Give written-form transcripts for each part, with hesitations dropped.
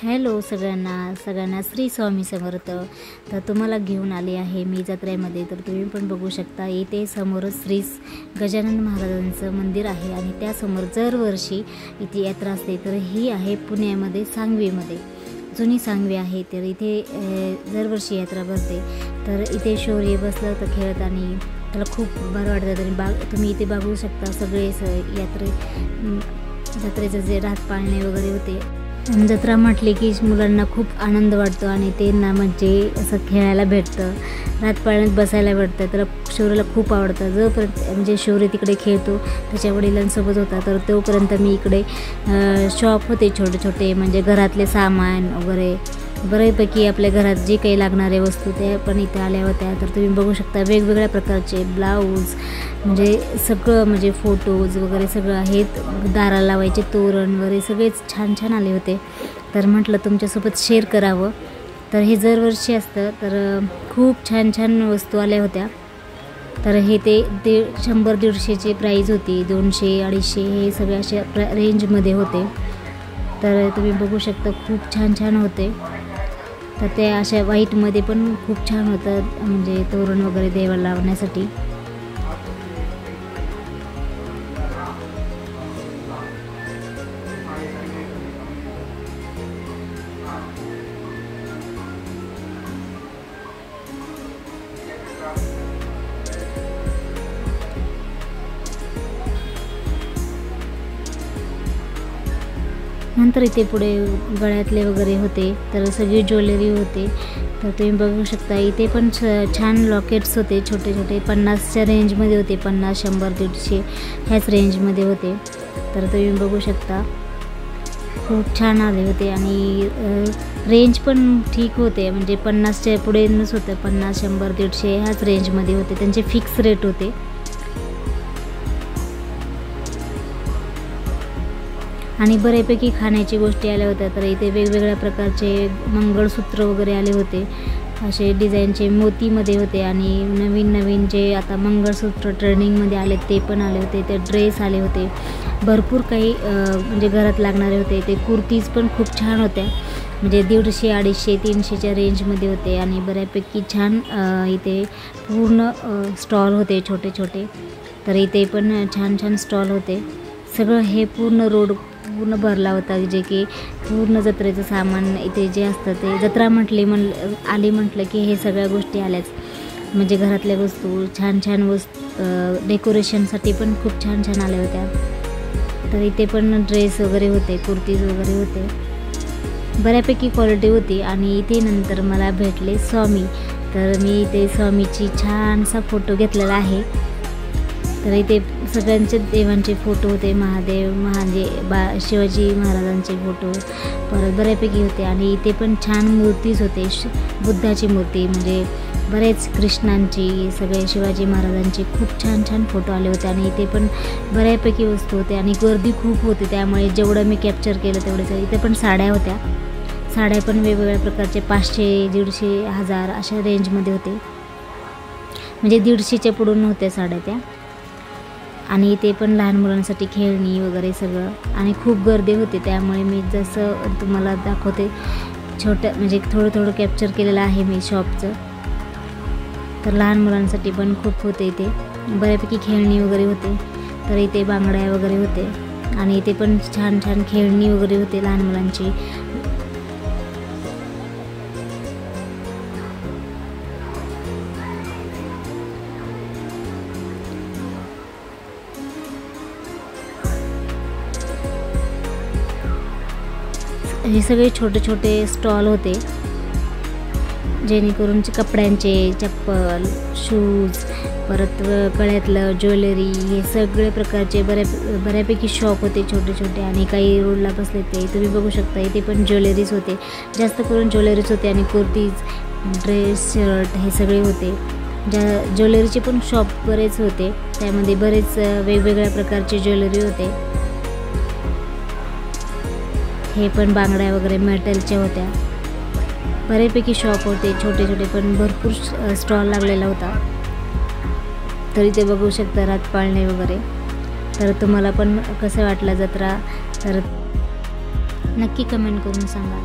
Hello सगळ्यांना श्री स्वामी समर्थ। तर तुम्हाला घेऊन आले आहे मी जत्रेमध्ये। तर तुम्ही पण बघू शकता इथे समोर श्री गजानन महाराजांचं मंदिर आहे आणि त्यासमोर दरवर्षी इथे यात्रा असते। तर ही आहे पुण्यामध्ये सांगवीमध्ये, जुनी सांगवी आहे। तर इथे दरवर्षी यात्रा भरते। तर इथे शौर्य बसलं तर खेळत आणि त्याला खूप बरं वाटतं। आणि तुम्ही इथे बघू शकता सगळे जत्रेचं जे रात पाळणे वगैरे होते। जत्रा म्हटली की मुलांना खूप आनंद वाटतो आणि त्यांना म्हणजे असं खेळायला भेटतं, रात पाळण्यात बसायला भेटतं। तर शौर्यला खूप आवडतं। जोपर्यंत म्हणजे शौर्य तिकडे खेळतो त्याच्या वडिलांसोबत होता, तर तोपर्यंत मी इकडे शॉप होते छोटे छोटे, म्हणजे घरातले सामान वगैरे बऱ्यापैकी आपल्या घरात जे काही लागणारे वस्तू ते पण इथे आल्या होत्या। तर तुम्ही बघू शकता वेगवेगळ्या प्रकारचे ब्लाऊज, म्हणजे सगळं म्हणजे फोटोज वगैरे सगळं आहेत, दाराला लावायचे तोरण वगैरे सगळेच छान छान आले होते। तर म्हटलं तुमच्यासोबत शेअर करावं। तर हे दरवर्षी असतं। तर खूप छान छान वस्तू आल्या होत्या। तर हे ते 100-150ची प्राईज होती, 200-250 हे सगळे अशा रेंजमध्ये होते। तर तुम्ही बघू शकता खूप छान छान होते। तर ते अशा व्हाईटमध्ये पण खूप छान होतं, म्हणजे तोरण वगैरे देवाला लावण्यासाठी। नंतर इथे पुढे गळ्यातले वगैरे होते, तर सगळी ज्वेलरी होते। तर तुम्ही बघू शकता इथे पण छान लॉकेट्स होते, छोटे छोटे 50च्या रेंजमध्ये होते, 50, 100, 150 ह्याच रेंजमध्ये होते। तर तुम्ही बघू शकता खूप छान आले होते आणि रेंज पण ठीक होते, म्हणजे 50च्या पुढेच होतं, 50, 100, 150 ह्याच रेंजमध्ये होते, त्यांचे फिक्स रेट होते। आणि बऱ्यापैकी खाण्याची गोष्टी आल्या होत्या। तर इथे वेगवेगळ्या प्रकारचे मंगळसूत्र वगैरे आले होते, असे डिझाईनचे मोतीमध्ये होते। आणि नवीन नवीन जे आता मंगळसूत्र ट्रेंडिंगमध्ये आले ते पण आले होते। ते ड्रेस आले होते, भरपूर काही म्हणजे घरात लागणारे होते। ते कुर्तीज पण खूप छान होत्या, म्हणजे 150, 250, 300च्या रेंजमध्ये होते। आणि बऱ्यापैकी छान इथे पूर्ण स्टॉल होते छोटे छोटे। तर इथे पण छान छान स्टॉल होते। सगळं हे पूर्ण रोड पूर्ण भरला होता, जे की पूर्ण जत्रेचं सामान इथे जे असतं ते जत्रा म्हटलं की हे सगळ्या गोष्टी आल्याच, म्हणजे घरातल्या वस्तू छान छान डेकोरेशनसाठी पण खूप छान छान आल्या होत्या। तर इथे पण ड्रेस वगैरे होते, कुर्तीज वगैरे होते, बऱ्यापैकी क्वालिटी होती। आणि इथे नंतर मला भेटले स्वामी। तर मी इथे स्वामीची छानसा फोटो घेतलेला आहे। तर इथे सगळ्यांचे देवांचे फोटो होते, शिवाजी महाराजांचे फोटो परत बऱ्यापैकी होते। आणि इथे पण छान मूर्तीच होते, बुद्धाची मूर्ती, म्हणजे बरेच कृष्णांची, सगळे शिवाजी महाराजांचे खूप छान छान फोटो आले होते। आणि इथे पण बऱ्यापैकी वस्तू होते आणि गर्दी खूप होती, त्यामुळे जेवढं मी कॅप्चर केलं तेवढंच। इथे पण साड्या होत्या, साड्या पण वेगवेगळ्या प्रकारचे 500, 150, 1000 अशा रेंजमध्ये होते, म्हणजे 150च्या पुढून होत्या साड्या त्या। आणि इथे पण लहान मुलांसाठी खेळणी वगैरे सगळं, आणि खूप गर्दी होते, त्यामुळे मी जसं तुम्हाला दाखवते म्हणजे थोडं थोडं कॅप्चर केलेलं आहे मी शॉपचं। तर लहान मुलांसाठी पण खूप होते, इथे बऱ्यापैकी खेळणी वगैरे होते। तर इथे बांगड्या वगैरे होते आणि इथे पण छान छान खेळणी वगैरे होते लहान मुलांची। हे सगळे छोटे छोटे स्टॉल होते, जेणेकरून कपड्यांचे, चप्पल, शूज, परत गळ्यातलं ज्वेलरी, हे सगळे प्रकारचे बऱ्यापैकी शॉप होते छोटे छोटे। आणि काही रोडला बसले ते तुम्ही बघू शकता, इथे पण ज्वेलरीज होते, जास्त करून ज्वेलरीज होते। आणि कुर्तीज, ड्रेस, शर्ट हे सगळे होते। ज्वेलरीचे पण शॉप बरेच होते, त्यामध्ये बरेच वेगवेगळ्या प्रकारचे ज्वेलरी होते। हे पण बांगड्या वगैरे मेटलच्या होत्या, बऱ्यापैकी शॉप होते छोटे छोटे, पण भरपूर स्टॉल लागलेला होता। तर इथे बघू शकता रात पाळणे वगैरे। तर तुम्हाला पण कसं वाटलं जत्रा, तर नक्की कमेंट करून सांगा।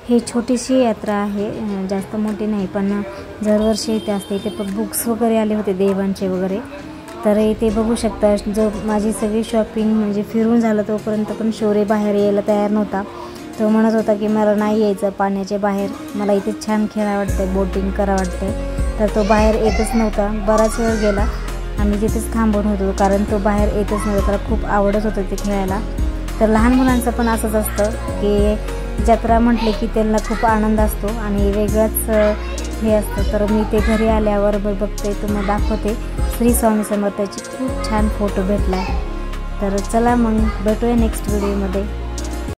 ही छोटीशी यात्रा आहे, जास्त मोठी नाही, पण दरवर्षी इथे असते. इथे पण बुक्स वगैरे आले होते देवांचे वगैरे. तर इथे बघू शकता, जो माझी सगळी शॉपिंग म्हणजे फिरून झालं तोपर्यंत पण शौर्य बाहेर यायला तयार नव्हता. तो म्हणत होता की मला नाही यायचं पाण्याच्या बाहेर, मला इथे छान खेळा वाटते, बोटिंग करा वाटते. तर तो बाहेर येतच नव्हता. बराच वेळ गेला, आम्ही तिथेच थांबून होतो, कारण तो बाहेर येतच नव्हता. त्याला खूप आवडत होतं ते खेळायला. तर लहान मुलांचं पण असंच असतं की जत्रा म्हटले की त्यांना खूप आनंद असतो आणि वेगळंच हे असतं. तर मी ते घरी आल्यावर बघते, तुम्हाला दाखवते. श्री स्वामी समर्थाची खूप छान फोटो भेटला. तर चला मग भेटूया नेक्स्ट व्हिडिओमध्ये.